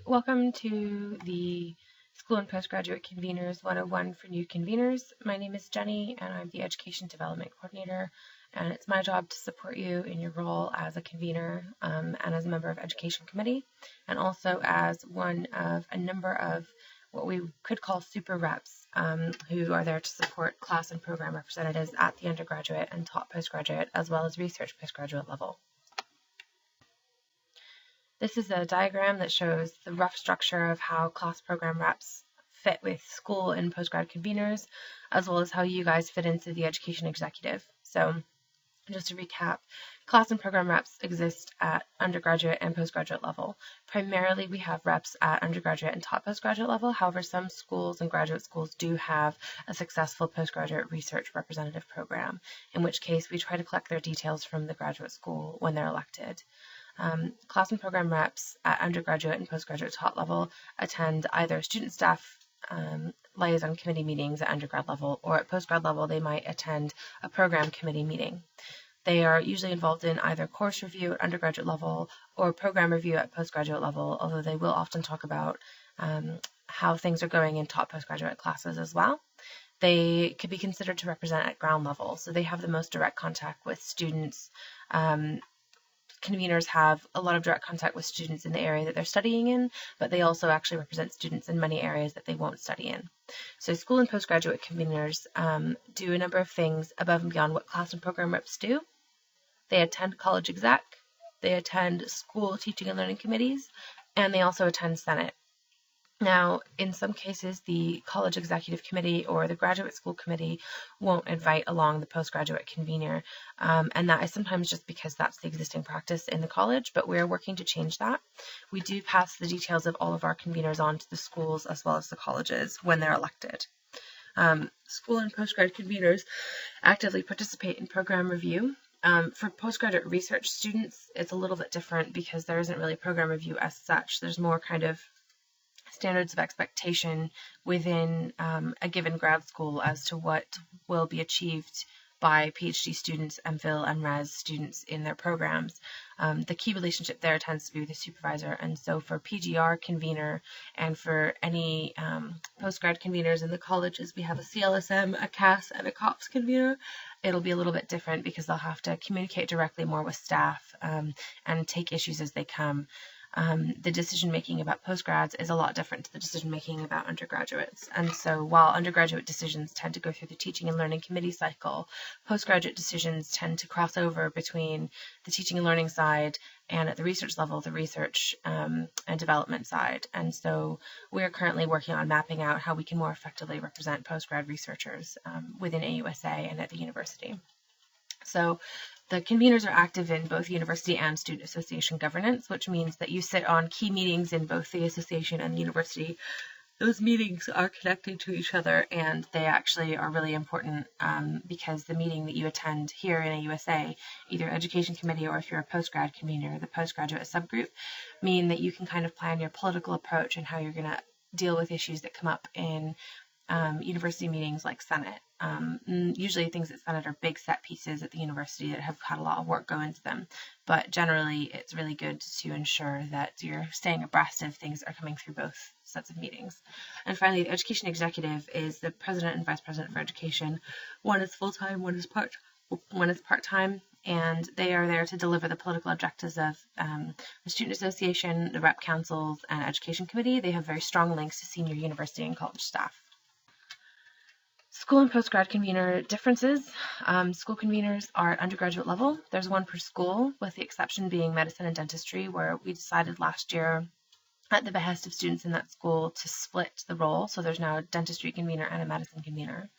Welcome to the School and Postgraduate Conveners 101 for new conveners. My name is Jenny and I'm the Education Development Coordinator, and it's my job to support you in your role as a convener and as a member of Education Committee, and also as one of a number of what we could call super reps who are there to support class and program representatives at the undergraduate and top postgraduate as well as research postgraduate level. This is a diagram that shows the rough structure of how class program reps fit with school and postgrad conveners, as well as how you guys fit into the education executive. So just to recap, class and program reps exist at undergraduate and postgraduate level. Primarily, we have reps at undergraduate and top postgraduate level. However, some schools and graduate schools do have a successful postgraduate research representative program, in which case we try to collect their details from the graduate school when they're elected. Class and program reps at undergraduate and postgraduate top level attend either student staff liaison committee meetings at undergrad level, or at postgrad level they might attend a program committee meeting. They are usually involved in either course review at undergraduate level or program review at postgraduate level, although they will often talk about how things are going in top postgraduate classes as well. They could be considered to represent at ground level, so they have the most direct contact with students. Conveners have a lot of direct contact with students in the area that they're studying in, but they also actually represent students in many areas that they won't study in. So school and postgraduate conveners do a number of things above and beyond what class and program reps do. They attend college exec, they attend school teaching and learning committees, and they also attend Senate. Now, in some cases, the college executive committee or the graduate school committee won't invite along the postgraduate convener, and that is sometimes just because that's the existing practice in the college, but we're working to change that. We do pass the details of all of our conveners on to the schools as well as the colleges when they're elected. School and postgrad conveners actively participate in program review. For postgraduate research students, it's a little bit different because there isn't really program review as such. There's more kind of standards of expectation within a given grad school as to what will be achieved by PhD students, MPhil, and Res students in their programs. The key relationship there tends to be with the supervisor, and so for PGR convener and for any postgrad conveners in the colleges, we have a CLSM, a CAS, and a COPS convener. It'll be a little bit different because they'll have to communicate directly more with staff and take issues as they come. The decision-making about postgrads is a lot different to the decision-making about undergraduates. And so while undergraduate decisions tend to go through the teaching and learning committee cycle, postgraduate decisions tend to cross over between the teaching and learning side and at the research level, the research and development side. And so we're currently working on mapping out how we can more effectively represent postgrad researchers within AUSA and at the university. So the conveners are active in both university and student association governance, which means that you sit on key meetings in both the association and the university. Those meetings are connected to each other, and they actually are really important because the meeting that you attend here in AUSA, either education committee or if you're a postgrad convener, the postgraduate subgroup, mean that you can kind of plan your political approach and how you're going to deal with issues that come up in university meetings like Senate. Usually things at Senate are big set pieces at the university that have had a lot of work go into them, but generally it's really good to ensure that you're staying abreast of things that are coming through both sets of meetings. And finally, the education executive is the president and vice president for education. One is full-time, one is part-time, and they are there to deliver the political objectives of the student association, the rep councils, and education committee. They have very strong links to senior university and college staff. School and postgrad convener differences. School conveners are at undergraduate level. There's one per school, with the exception being medicine and dentistry, where we decided last year at the behest of students in that school to split the role. So there's now a dentistry convener and a medicine convener.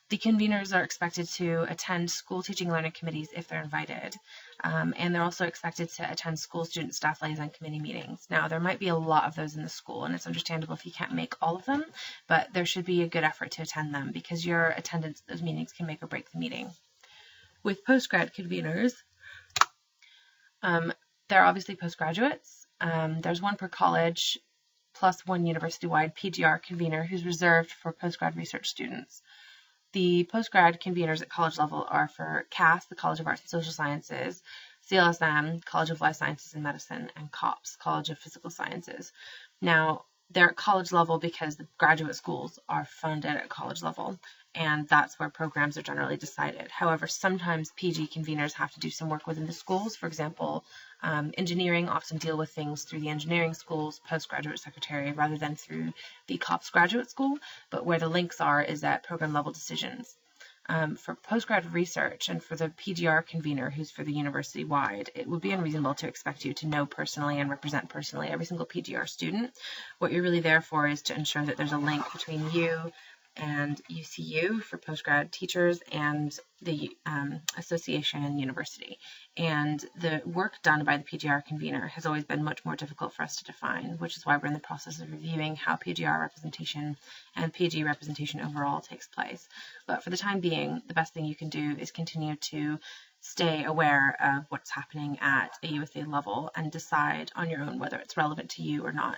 The conveners are expected to attend school teaching and learning committees if they're invited, and they're also expected to attend school student staff liaison committee meetings. Now, there might be a lot of those in the school, and it's understandable if you can't make all of them, but there should be a good effort to attend them because your attendance at those meetings can make or break the meeting. With postgrad conveners, they're obviously postgraduates. There's one per college plus one university-wide PGR convener who's reserved for postgrad research students. The postgrad conveners at college level are for CAS, the College of Arts and Social Sciences, CLSM, College of Life Sciences and Medicine, and COPS, College of Physical Sciences. Now, they're at college level because the graduate schools are funded at college level, and that's where programs are generally decided. However, sometimes PG conveners have to do some work within the schools. For example, engineering often deal with things through the engineering school's postgraduate secretary rather than through the COPS graduate school, but where the links are is at program level decisions. For postgrad research and for the PGR convener, who's for the university-wide, it would be unreasonable to expect you to know personally and represent personally every single PGR student. What you're really there for is to ensure that there's a link between you and UCU for postgrad teachers and the association and university. And the work done by the PGR convener has always been much more difficult for us to define, which is why we're in the process of reviewing how PGR representation and PG representation overall takes place. But for the time being, the best thing you can do is continue to stay aware of what's happening at a USA level and decide on your own whether it's relevant to you or not.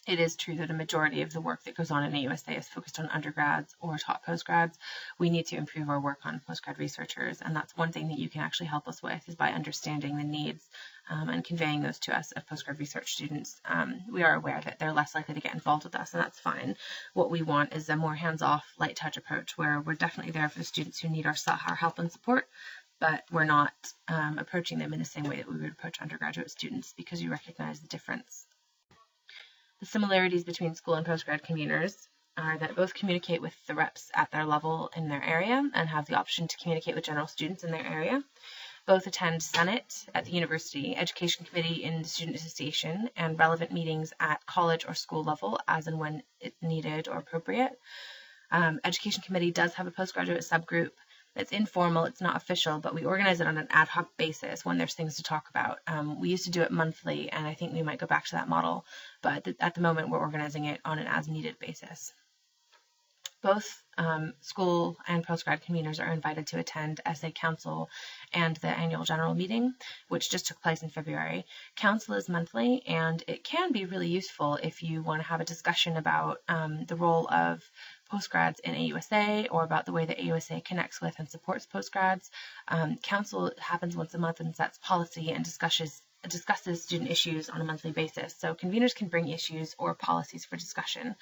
It is true that a majority of the work that goes on in AUSA is focused on undergrads or top postgrads. We need to improve our work on postgrad researchers, and that's one thing that you can actually help us with is by understanding the needs and conveying those to us as postgrad research students. We are aware that they're less likely to get involved with us, and that's fine. What we want is a more hands-off, light touch approach where we're definitely there for the students who need our help and support, but we're not approaching them in the same way that we would approach undergraduate students because you recognize the difference. The similarities between school and postgrad conveners are that both communicate with the reps at their level in their area and have the option to communicate with general students in their area. Both attend Senate at the university, Education Committee in the Student Association, and relevant meetings at college or school level as and when it's needed or appropriate. Education Committee does have a postgraduate subgroup. It's informal, it's not official, but we organize it on an ad hoc basis when there's things to talk about. We used to do it monthly, and I think we might go back to that model, but at the moment we're organizing it on an as-needed basis. Both school and postgrad conveners are invited to attend SA Council and the annual general meeting, which just took place in February. Council is monthly, and it can be really useful if you want to have a discussion about the role of postgrads in AUSA or about the way that AUSA connects with and supports postgrads. Council happens once a month and sets policy and discusses student issues on a monthly basis. So conveners can bring issues or policies for discussion.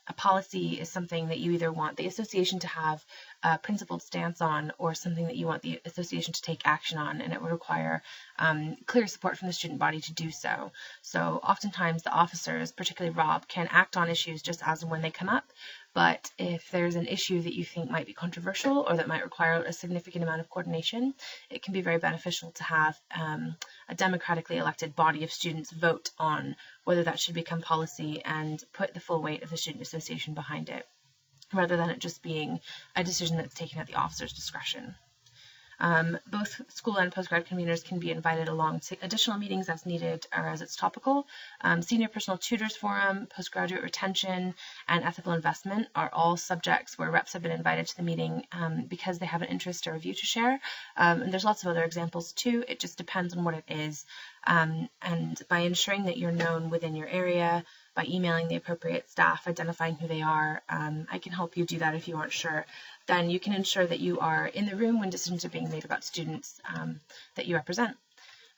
A policy is something that you either want the association to have a principled stance on or something that you want the association to take action on, and it would require clear support from the student body to do so. So oftentimes the officers, particularly Rob, can act on issues just as and when they come up, but if there's an issue that you think might be controversial or that might require a significant amount of coordination, it can be very beneficial to have a democratically elected body of students vote on whether that should become policy and put the full weight of the student association behind it, rather than it just being a decision that's taken at the officer's discretion. Both school and postgrad conveners can be invited along to additional meetings as needed or as it's topical. Senior Personal Tutors Forum, postgraduate retention, and ethical investment are all subjects where reps have been invited to the meeting because they have an interest or a view to share. And there's lots of other examples too. It just depends on what it is. And by ensuring that you're known within your area, by emailing the appropriate staff, identifying who they are, I can help you do that if you aren't sure. Then you can ensure that you are in the room when decisions are being made about students that you represent.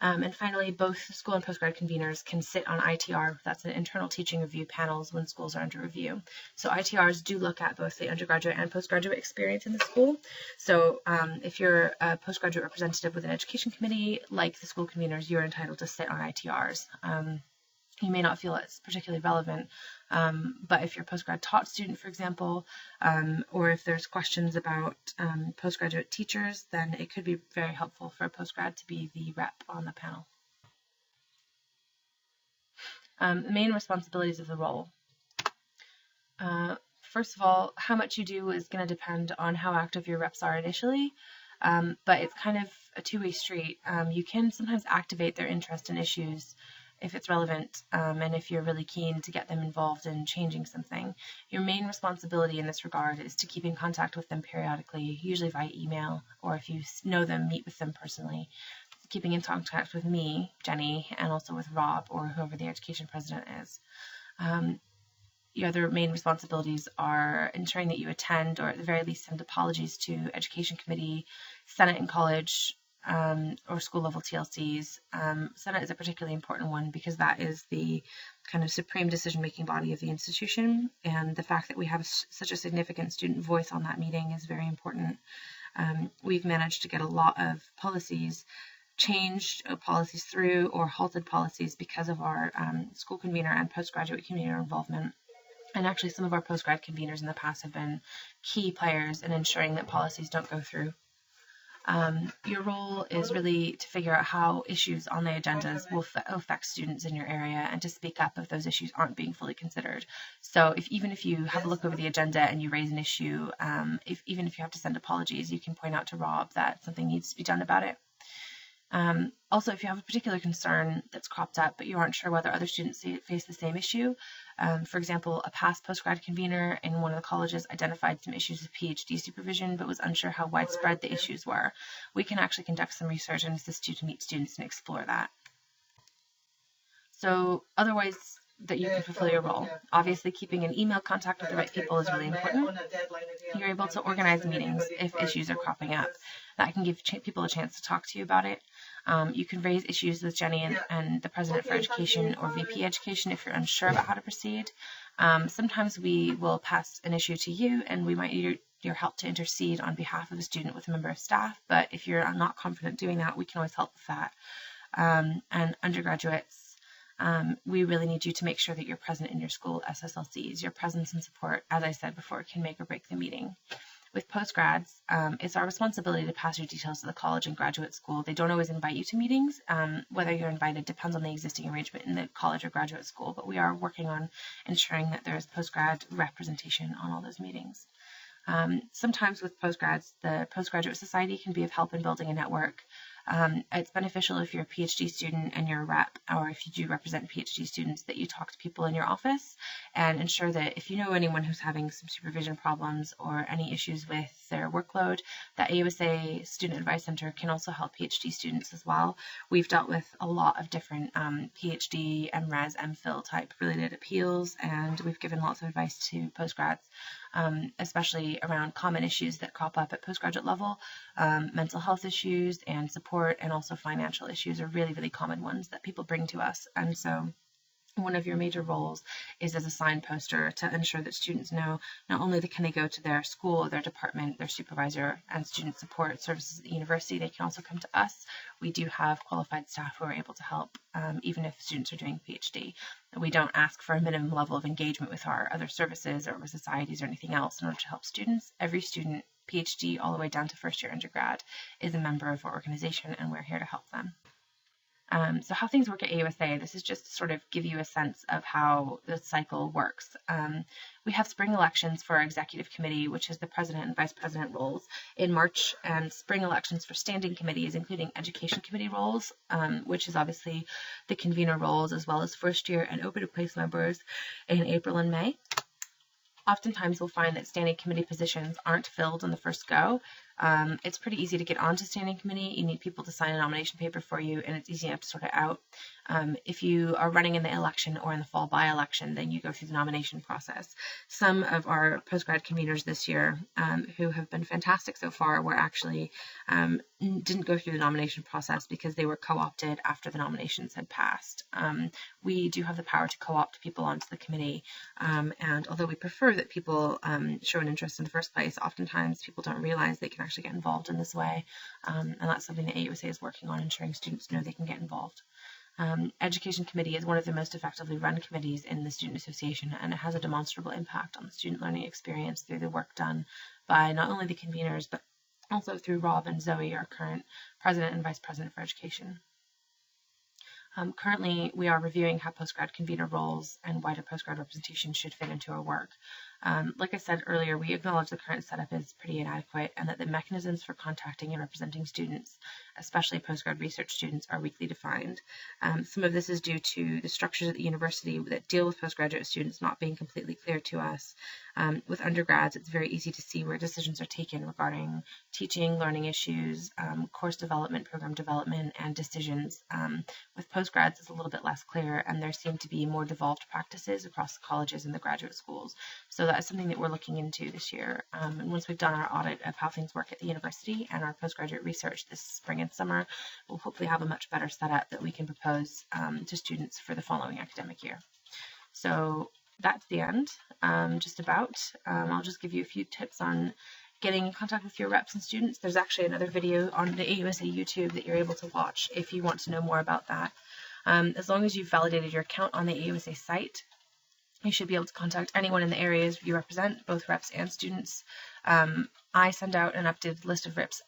And finally, both school and postgrad conveners can sit on ITR, that's an internal teaching review panels when schools are under review. So ITRs do look at both the undergraduate and postgraduate experience in the school. So if you're a postgraduate representative with an education committee, like the school conveners, you're entitled to sit on ITRs. You may not feel it's particularly relevant, but if you're a postgrad taught student, for example, or if there's questions about postgraduate teachers, then it could be very helpful for a postgrad to be the rep on the panel. The main responsibilities of the role. First of all, how much you do is going to depend on how active your reps are initially, but it's kind of a two-way street. You can sometimes activate their interest in issues if it's relevant, and if you're really keen to get them involved in changing something. Your main responsibility in this regard is to keep in contact with them periodically, usually via email, or if you know them, meet with them personally. Keeping in contact with me, Jenny, and also with Rob, or whoever the education president is. Your other main responsibilities are ensuring that you attend, or at the very least send apologies to Education Committee, Senate and College, or school level TLCs. Senate is a particularly important one because that is the kind of supreme decision-making body of the institution, and the fact that we have such a significant student voice on that meeting is very important. We've managed to get a lot of policies changed, policies through, or halted policies because of our school convener and postgraduate convener involvement. And actually, some of our postgrad conveners in the past have been key players in ensuring that policies don't go through. Your role is really to figure out how issues on the agendas will affect students in your area and to speak up if those issues aren't being fully considered. So even if you have a look over the agenda and you raise an issue, even if you have to send apologies, you can point out to Rob that something needs to be done about it. Also, if you have a particular concern that's cropped up, but you aren't sure whether other students face the same issue, for example, a past postgrad convener in one of the colleges identified some issues with PhD supervision, but was unsure how widespread the issues were. We can actually conduct some research and assist you to meet students and explore that. So other ways that you can fulfill your role. Obviously, keeping an email contact with the right people is really important. You're able to organize meetings if issues are cropping up. That can give people a chance to talk to you about it. You can raise issues with Jenny and the President for Education or VP Education if you're unsure about how to proceed. Sometimes we will pass an issue to you and we might need your help to intercede on behalf of a student with a member of staff, but if you're not confident doing that, we can always help with that. And undergraduates, we really need you to make sure that you're present in your school SSLCs. Your presence and support, as I said before, can make or break the meeting. With postgrads, it's our responsibility to pass your details to the college and graduate school. They don't always invite you to meetings. Whether you're invited depends on the existing arrangement in the college or graduate school, but we are working on ensuring that there is postgrad representation on all those meetings. Sometimes with postgrads, the Postgraduate Society can be of help in building a network. It's beneficial if you're a PhD student and you're a rep, or if you do represent PhD students, that you talk to people in your office and ensure that if you know anyone who's having some supervision problems or any issues with their workload, that AUSA Student Advice Center can also help PhD students as well. We've dealt with a lot of different PhD, MRes, MPhil type related appeals, and we've given lots of advice to postgrads, especially around common issues that crop up at postgraduate level. Mental health issues and support, and also financial issues are really, really common ones that people bring to us. And so one of your major roles is as a signposter to ensure that students know not only can they go to their school, their department, their supervisor, and student support services at the university, they can also come to us. We do have qualified staff who are able to help, even if students are doing PhD. We don't ask for a minimum level of engagement with our other services or with societies or anything else in order to help students. Every student, PhD all the way down to first year undergrad, is a member of our organization, and we're here to help them. So how things work at AUSA, this is just to sort of give you a sense of how the cycle works. We have spring elections for our executive committee, which is the president and vice president roles in March, and spring elections for standing committees, including education committee roles, which is obviously the convener roles, as well as first year and open place members in April and May. Oftentimes we'll find that standing committee positions aren't filled in the first go. It's pretty easy to get onto standing committee. You need people to sign a nomination paper for you, and it's easy enough to sort it out. If you are running in the election or in the fall by-election, then you go through the nomination process. Some of our postgrad conveners this year, who have been fantastic so far, were actually didn't go through the nomination process because they were co-opted after the nominations had passed. We do have the power to co-opt people onto the committee, and although we prefer that people show an interest in the first place, oftentimes people don't realize they can actually get involved in this way, and that's something that AUSA is working on, ensuring students know they can get involved. Education committee is one of the most effectively run committees in the Student Association, and it has a demonstrable impact on the student learning experience through the work done by not only the conveners, but also through Rob and Zoe, our current president and vice president for education. Currently, we are reviewing how postgrad convener roles and wider postgrad representation should fit into our work. Like I said earlier, we acknowledge the current setup is pretty inadequate and that the mechanisms for contacting and representing students, especially postgrad research students, are weakly defined. Some of this is due to the structures at the university that deal with postgraduate students not being completely clear to us. With undergrads, it's very easy to see where decisions are taken regarding teaching, learning issues, course development, program development, and decisions. With postgrads, it's a little bit less clear, and there seem to be more devolved practices across the colleges and the graduate schools. So that is something that we're looking into this year. And once we've done our audit of how things work at the university and our postgraduate research this spring and summer, we'll hopefully have a much better setup that we can propose to students for the following academic year. So that's the end, just about. I'll just give you a few tips on getting in contact with your reps and students. There's actually another video on the AUSA YouTube that you're able to watch if you want to know more about that. As long as you've validated your account on the AUSA site, you should be able to contact anyone in the areas you represent, both reps and students. I send out an updated list of reps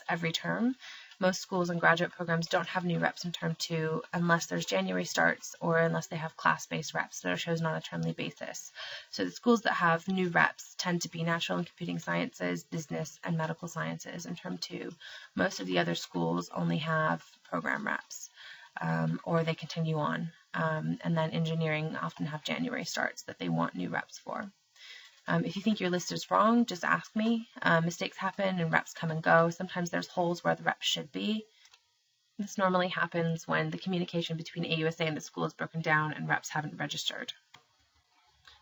every term. Most schools and graduate programs don't have new reps in term 2 unless there's January starts or unless they have class-based reps that are chosen on a termly basis. So the schools that have new reps tend to be natural and computing sciences, business, and medical sciences in term 2. Most of the other schools only have program reps, or they continue on. And then engineering often have January starts that they want new reps for. If you think your list is wrong, just ask me. Mistakes happen and reps come and go. Sometimes there's holes where the reps should be. This normally happens when the communication between AUSA and the school is broken down and reps haven't registered.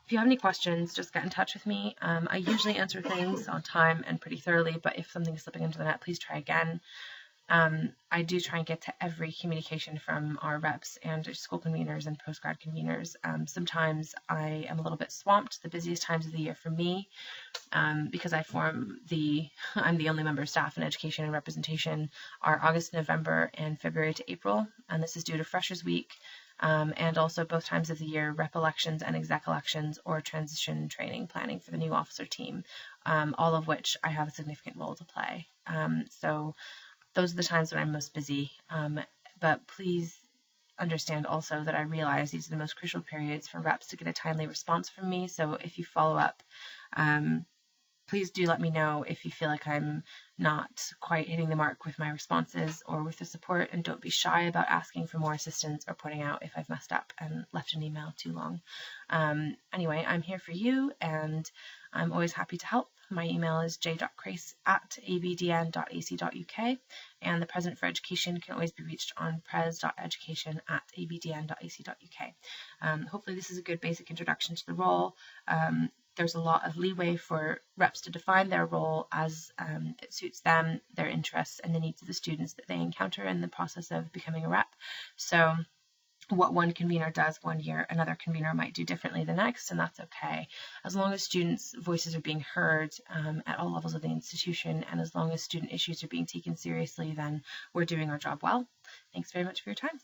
If you have any questions, just get in touch with me. I usually answer things on time and pretty thoroughly, but if something is slipping into the net, please try again. I do try and get to every communication from our reps and school conveners and postgrad conveners. Sometimes I am a little bit swamped. The busiest times of the year for me, because I'm the only member of staff in education and representation, are August, November, and February to April. And this is due to Freshers Week, and also both times of the year, rep elections and exec elections or transition training planning for the new officer team, all of which I have a significant role to play. So those are the times when I'm most busy, but please understand also that I realize these are the most crucial periods for reps to get a timely response from me. So if you follow up, please do let me know if you feel like I'm not quite hitting the mark with my responses or with the support, and don't be shy about asking for more assistance or pointing out if I've messed up and left an email too long. Anyway, I'm here for you, and I'm always happy to help. My email is j.crace@abdn.ac.uk, and the President for Education can always be reached on pres.education@abdn.ac.uk. Hopefully this is a good basic introduction to the role. There's a lot of leeway for reps to define their role as it suits them, their interests, and the needs of the students that they encounter in the process of becoming a rep. So what one convener does one year, another convener might do differently the next, and that's okay. As long as students' voices are being heard at all levels of the institution, and as long as student issues are being taken seriously, then we're doing our job well. Thanks very much for your time.